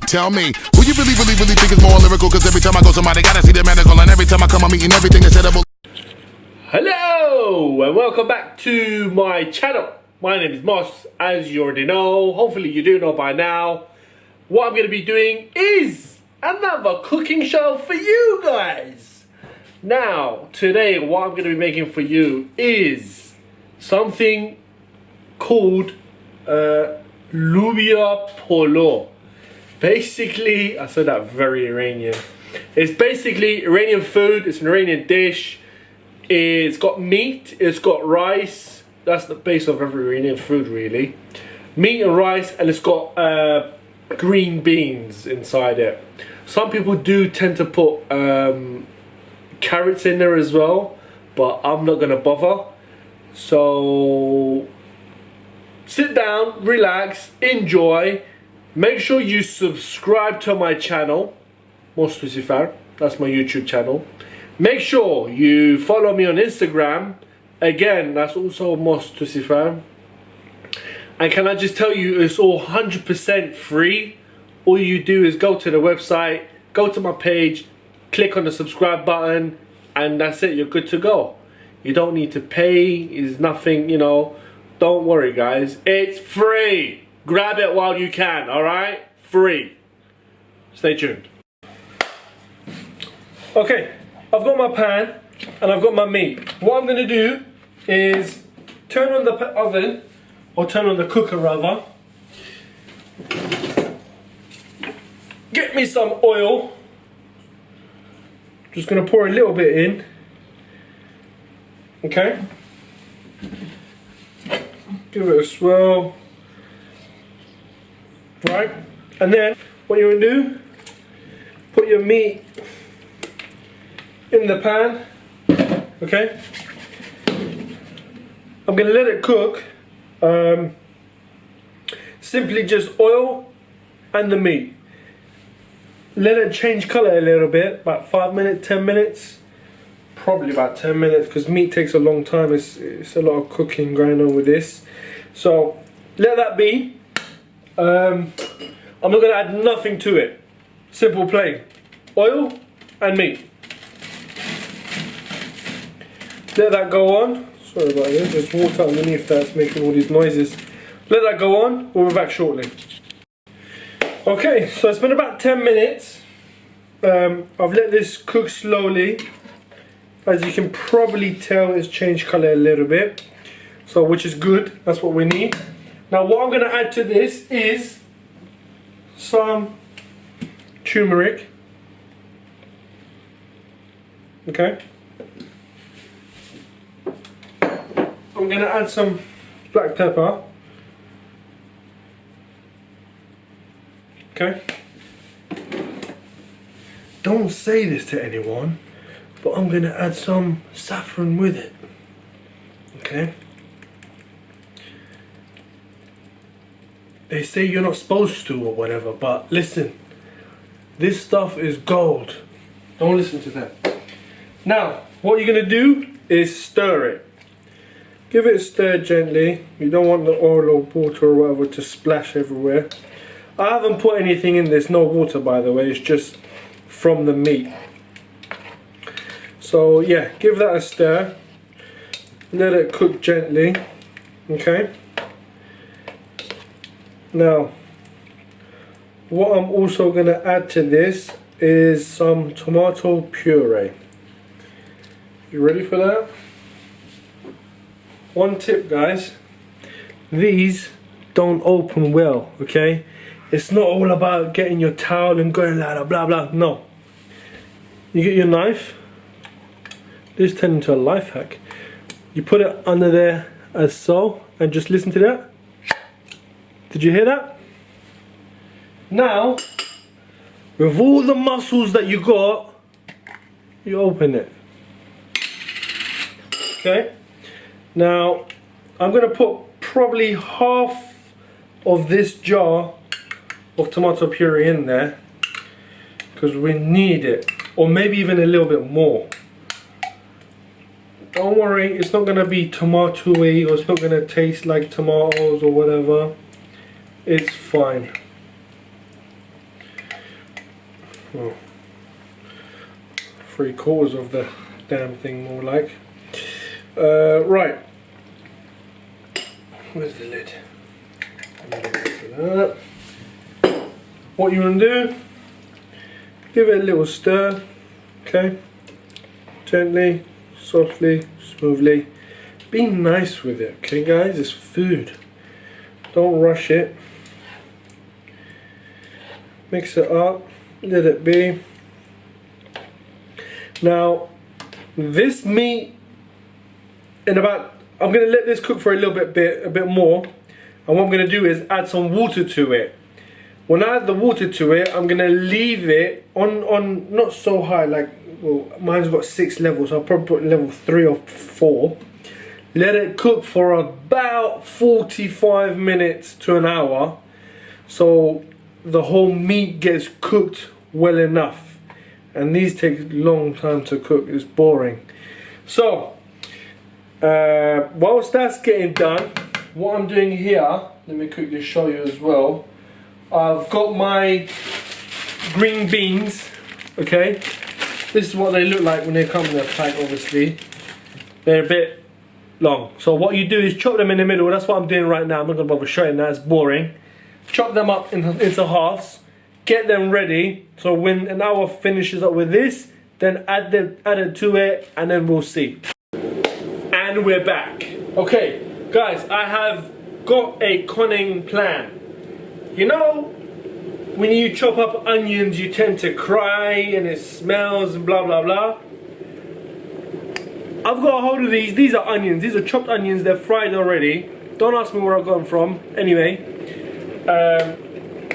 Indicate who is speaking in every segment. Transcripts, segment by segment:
Speaker 1: Tell me, who you really think is more lyrical? Cause every time I go somebody gotta see the medical, and every time I come I'm eating everything is edible.
Speaker 2: Hello and welcome back to my channel. My name is Moss, as you already know. Hopefully you do know by now. What I'm going to be doing is another cooking show for you guys. Now, today what I'm going to be making for you is something called Lubia Polo. Basically, I said that very Iranian. It's basically Iranian food. It's an Iranian dish. It's got meat, it's got rice. That's the base of every Iranian food, really. Meat and rice, and it's got green beans inside it. Some people do tend to put carrots in there as well, but I'm not gonna bother. So sit down, relax, enjoy. Make sure you subscribe to my channel, MosToosifar. That's my YouTube channel. Make sure you follow me on Instagram. Again, that's also MosToosifar. And can I just tell you, it's all 100% free. All you do is go to the website, go to my page, click on the subscribe button, and that's it, you're good to go. You don't need to pay, it's nothing, you know. Don't worry guys, it's free. Grab it while you can, alright? Free. Stay tuned. Okay. I've got my pan and I've got my meat. What I'm going to do is turn on the oven, or turn on the cooker rather. Get me some oil. Just going to pour a little bit in. Okay. Give it a swirl. Right. And then what you're going to do, put your meat in the pan. Okay, I'm gonna let it cook. Simply just oil and the meat. Let it change color a little bit, about 5 minutes, 10 minutes, probably about 10 minutes, because meat takes a long time. It's a lot of cooking going on with this. So let that be. I'm not gonna add nothing to it. Simple, plain oil and meat. Let that go on. Sorry about this, there's water underneath that's making all these noises. Let that go on, we'll be back shortly. Okay, so it's been about 10 minutes. I've let this cook slowly. As you can probably tell, it's changed colour a little bit. So, which is good, that's what we need. Now what I'm going to add to this is some turmeric. Okay. I'm going to add some black pepper. Okay. Don't say this to anyone, but I'm going to add some saffron with it. Okay. They say you're not supposed to or whatever, but listen, this stuff is gold. Don't listen to them. Now, what you're going to do is stir it. Give it a stir gently. You don't want the oil or water or whatever to splash everywhere. I haven't put anything in this, no water by the way, it's just from the meat. So yeah, give that a stir. Let it cook gently. Okay. Now, what I'm also going to add to this is some tomato puree. You ready for that? One tip guys, these don't open well, okay? It's not all about getting your towel and going like that, blah blah, no. You get your knife, this turned into a life hack. You put it under there as so, and just listen to that. Did you hear that? Now, with all the muscles that you got, you open it. Okay? Now, I'm going to put probably half of this jar of tomato puree in there, because we need it, or maybe even a little bit more. Don't worry, it's not going to be tomatoey, or it's not going to taste like tomatoes or whatever. It's fine. Well, 3/4 of the damn thing, more like. Right. Where's the lid? What you want to do? Give it a little stir. Okay. Gently, softly, smoothly. Be nice with it, okay, guys? It's food. Don't rush it. Mix it up. Let it be. Now, this meat, I'm going to let this cook for a bit more. And what I'm going to do is add some water to it. When I add the water to it, I'm going to leave it on not so high, like, well, mine's got 6 levels, so I'll probably put level 3 or 4. Let it cook for about 45 minutes to an hour, so the whole meat gets cooked well enough. And these take a long time to cook, it's boring. So, whilst that's getting done, what I'm doing here, let me quickly show you as well. I've got my green beans, okay? This is what they look like when they come in a pack, obviously. They're a bit long. So what you do is chop them in the middle. That's what I'm doing right now. I'm not going to bother showing that, it's boring. Chop them up into halves. Get them ready. So when an hour finishes up with this, then add it to it, and then we'll see. And we're back. Okay, guys, I have got a cunning plan. You know, when you chop up onions, you tend to cry and it smells and blah blah blah. I've got a hold of these. These are onions. These are chopped onions. They're fried already. Don't ask me where I got them from. Anyway,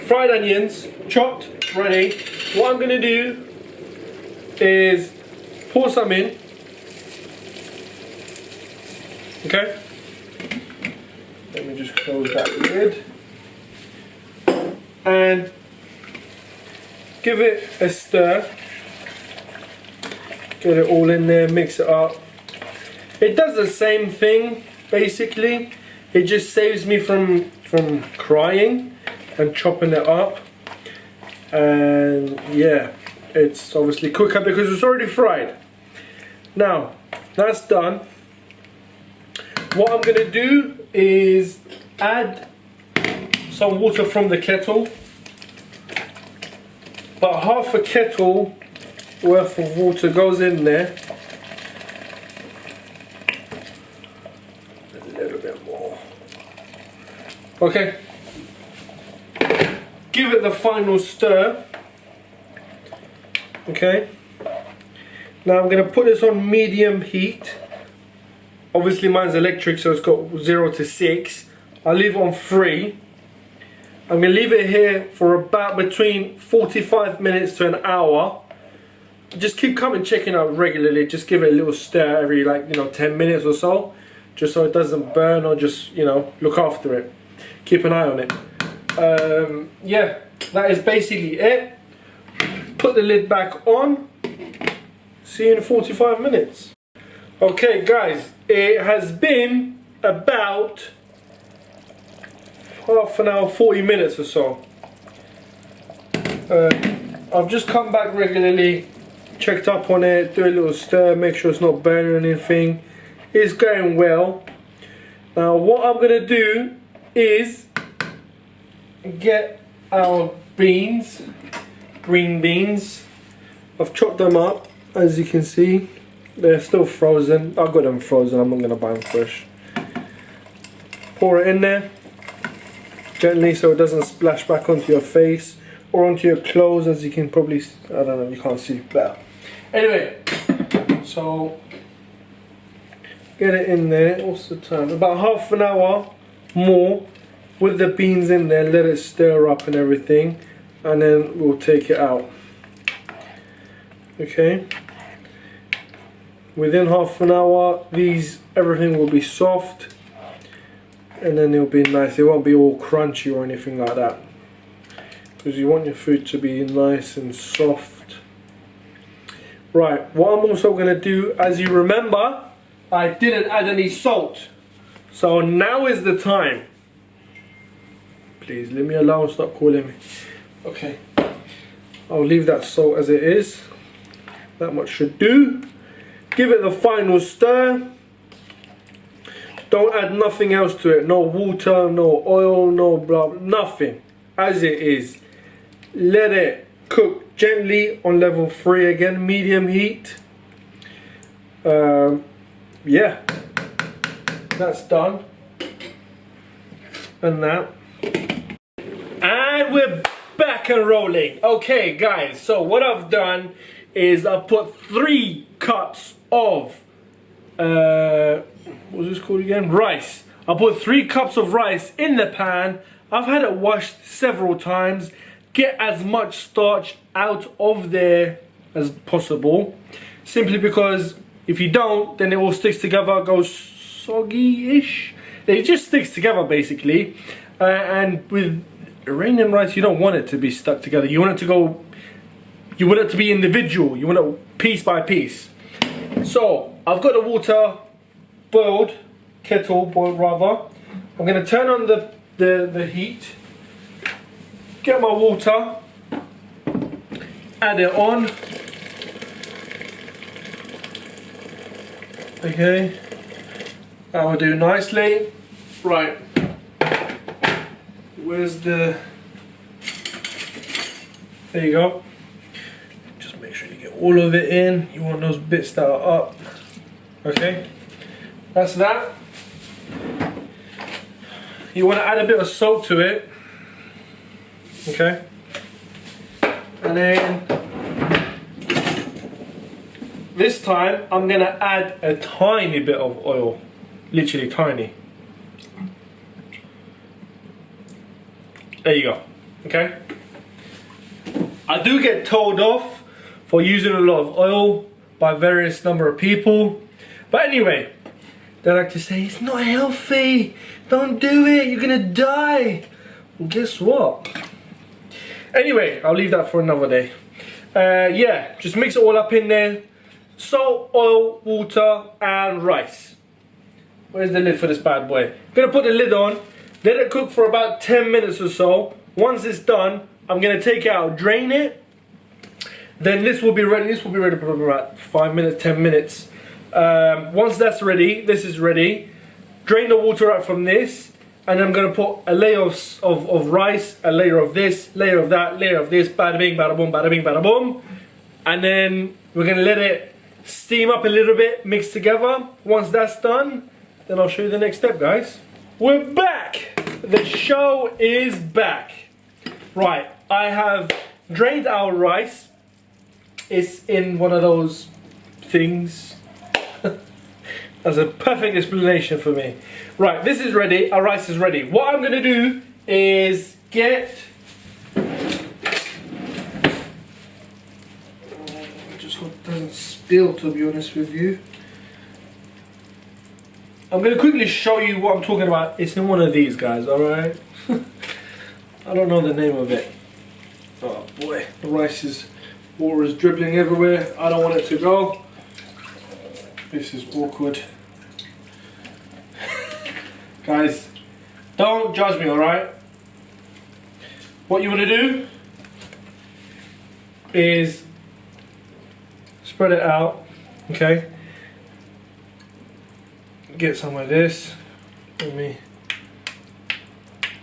Speaker 2: fried onions, chopped, ready. What I'm gonna do is pour some in. Okay. Let me just close that lid. And give it a stir. Get it all in there, mix it up. It does the same thing, basically. It just saves me from crying and chopping it up. And yeah, it's obviously quicker because it's already fried. Now, that's done. What I'm gonna do is add some water from the kettle. About half a kettle worth of water goes in there. A little bit more. Okay. Give it the final stir. Okay. Now I'm going to put this on medium heat. Obviously mine's electric, so it's got 0 to 6. I'll leave it on 3. I'm going to leave it here for about between 45 minutes to an hour. Just keep coming checking out regularly. Just give it a little stir every 10 minutes or so. Just so it doesn't burn, or just, look after it. Keep an eye on it. Yeah, that is basically it. Put the lid back on. See you in 45 minutes. Okay guys, it has been about half an hour, 40 minutes or so. I've just come back regularly, checked up on it, do a little stir, make sure it's not burning anything. It's going well. Now what I'm going to do is get our beans, green beans. I've chopped them up, as you can see. They're still frozen. I've got them frozen, I'm not going to buy them fresh. Pour it in there gently so it doesn't splash back onto your face or onto your clothes, as you can probably, I don't know, you can't see better. Anyway, so get it in there. What's the time? About half an hour more with the beans in there. Let it stir up and everything, and then we'll take it out. Okay. Within half an hour, everything will be soft, and then it'll be nice. It won't be all crunchy or anything like that, because you want your food to be nice and soft. Right, what I'm also going to do, as you remember, I didn't add any salt, so now is the time. Please leave me alone, stop calling me. Okay, I'll leave that salt as it is. That much should do. Give it the final stir. Don't add nothing else to it. No water, no oil, no blah, nothing. As it is. Let it cook gently on level 3 again, medium heat. Yeah, that's done. And that. And we're back and rolling. Okay guys, so what I've done is I've put 3 cups of what's this called again? Rice. I put 3 cups of rice in the pan. I've had it washed several times. Get as much starch out of there as possible. Simply because if you don't, then it all sticks together, goes soggy-ish. It just sticks together basically. And with Iranian rice, you don't want it to be stuck together. You want it to go, you want it to be individual. You want it piece by piece. So I've got the water boiled, kettle boiled rather. I'm going to turn on the heat, get my water, add it on. Okay, that will do nicely. Right, where's the, there you go. Just make sure you get all of it in. You want those bits that are up. Okay, that's that. You want to add a bit of salt to it. Okay, and then this time I'm going to add a tiny bit of oil, literally tiny. There you go. Okay, I do get told off for using a lot of oil by various number of people, but anyway, they like to say it's not healthy, don't do it, you're gonna die. Well, guess what? Anyway, I'll leave that for another day. Yeah, just mix it all up in there. Salt, oil, water, and rice. Where's the lid for this bad boy? I'm gonna put the lid on, let it cook for about 10 minutes or so. Once it's done, I'm gonna take it out, drain it. Then this will be ready. This will be ready for about 5 minutes, 10 minutes. Once that's ready, this is ready. Drain the water out from this, and I'm gonna put a layer of rice, a layer of this, layer of that, layer of this, bada bing, bada boom, bada bing, bada boom. And then we're gonna let it steam up a little bit, mix together. Once that's done, then I'll show you the next step, guys. We're back. The show is back. Right, I have drained our rice. It's in one of those things. That's a perfect explanation for me. Right, this is ready, our rice is ready. What I'm gonna do is get, just hope it doesn't spill, to be honest with you. I'm gonna quickly show you what I'm talking about. It's in one of these guys, alright? I don't know the name of it. Oh boy, the rice is, water is dribbling everywhere. I don't want it to go. This is awkward. Guys, don't judge me, alright? What you want to do is spread it out, okay? Get some of this. Let me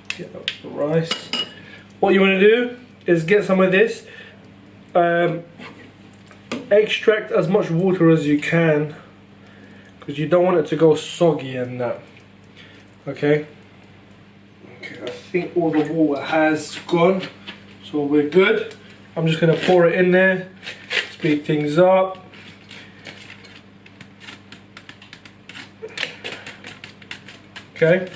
Speaker 2: get up the rice. What you want to do is get some of this. Extract as much water as you can, because you don't want it to go soggy and that. Okay, I think all the water has gone, so we're good. I'm just going to pour it in there, speed things up. Okay,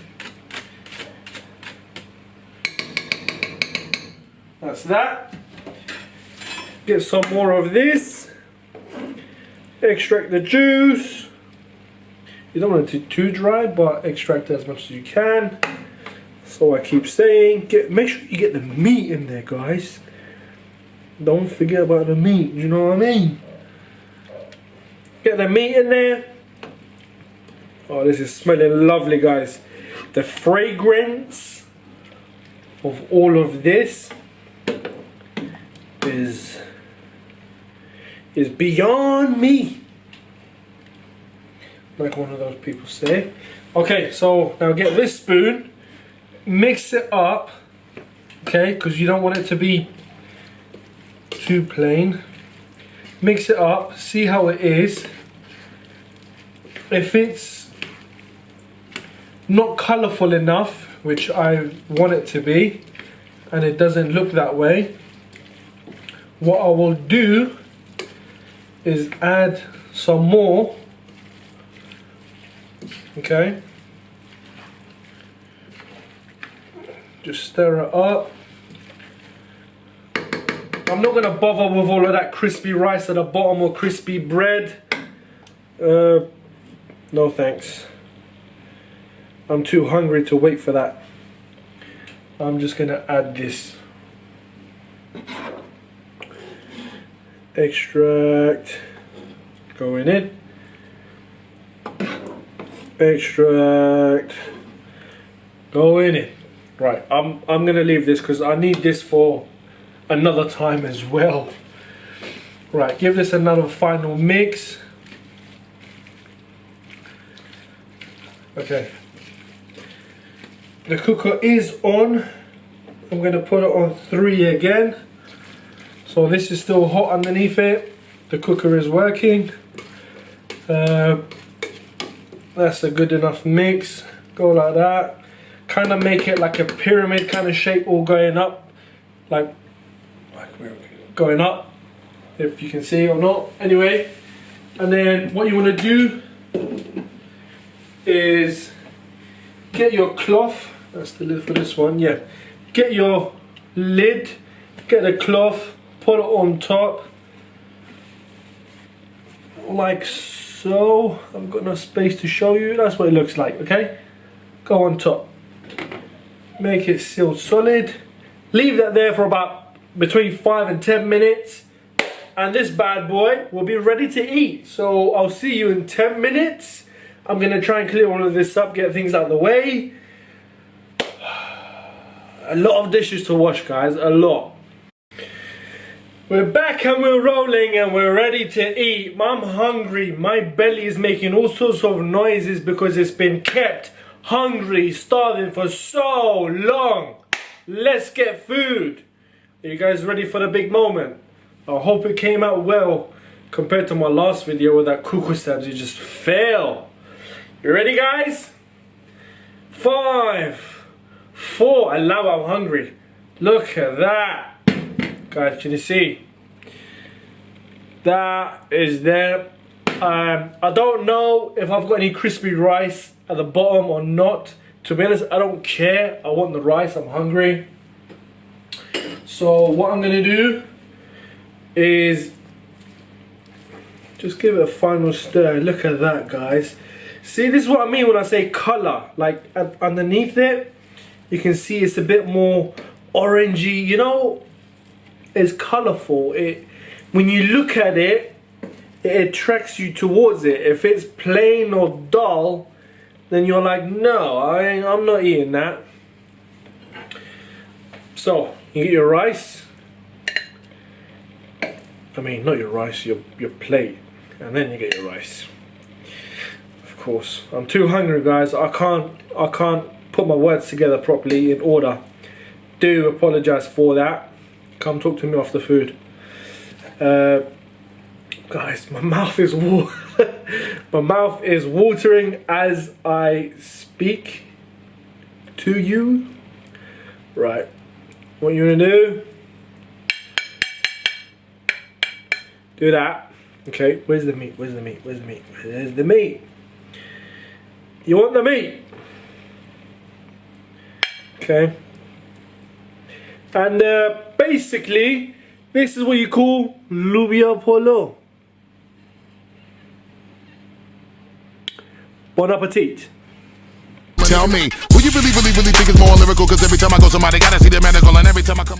Speaker 2: that's that. Get some more of this, extract the juice. You don't want it too dry, but extract as much as you can. So I keep saying, make sure you get the meat in there, guys. Don't forget about the meat, you know what I mean? Get the meat in there. Oh, this is smelling lovely, guys. The fragrance of all of this is is beyond me. Like one of those people say. Okay, so now get this spoon, mix it up, okay, because you don't want it to be too plain. Mix it up, see how it is. If it's not colourful enough, which I want it to be, and it doesn't look that way, what I will do is add some more. Okay, just stir it up. I'm not gonna bother with all of that crispy rice at the bottom or crispy bread. No thanks. I'm too hungry to wait for that. I'm just gonna add this extract going in. Extract going in. Right, I'm gonna leave this because I need this for another time as well. Right, give this another final mix. Okay, the cooker is on. I'm gonna put it on 3 again, so this is still hot underneath it. The cooker is working. That's a good enough mix. Go like that. Kind of make it like a pyramid kind of shape, all going up, like going up, if you can see or not. Anyway, and then what you want to do is get your cloth. That's the lid for this one. Yeah, get your lid, get the cloth, put it on top like so. I've got no space to show you. That's what it looks like. Okay, go on top, make it sealed solid, leave that there for about between 5 and 10 minutes, and this bad boy will be ready to eat. So I'll see you in 10 minutes. I'm gonna try and clear all of this up, get things out of the way. A lot of dishes to wash, guys, a lot. We're back and we're rolling and we're ready to eat. I'm hungry. My belly is making all sorts of noises because it's been kept hungry, starving for so long. Let's get food. Are you guys ready for the big moment? I hope it came out well compared to my last video where that kuku stabs, you just fail. You ready, guys? 5, 4, and now I'm hungry. Look at that. Guys, can you see? That is there. I don't know if I've got any crispy rice at the bottom or not. To be honest, I don't care. I want the rice, I'm hungry. So what I'm gonna do is just give it a final stir. Look at that, guys. See, this is what I mean when I say color. Like underneath it, you can see it's a bit more orangey, you know, it's colorful. When you look at it, it attracts you towards it. If it's plain or dull, then you're like, no, I'm not eating that. So you get your rice. I mean, not your rice, your plate, and then you get your rice. Of course, I'm too hungry, guys. I can't put my words together properly in order. Do apologize for that. Come talk to me off the food. Guys, my mouth is my mouth is watering as I speak to you. Right, what you gonna do? Do that. Okay, where's the meat? Where's the meat? Where's the meat? Where's the meat? You want the meat? Okay. And basically, this is what you call Lubia Polo. Bon appetit.
Speaker 1: Tell me, who you really think is more lyrical? Cause every time I go somebody gotta see the medical, and every time I come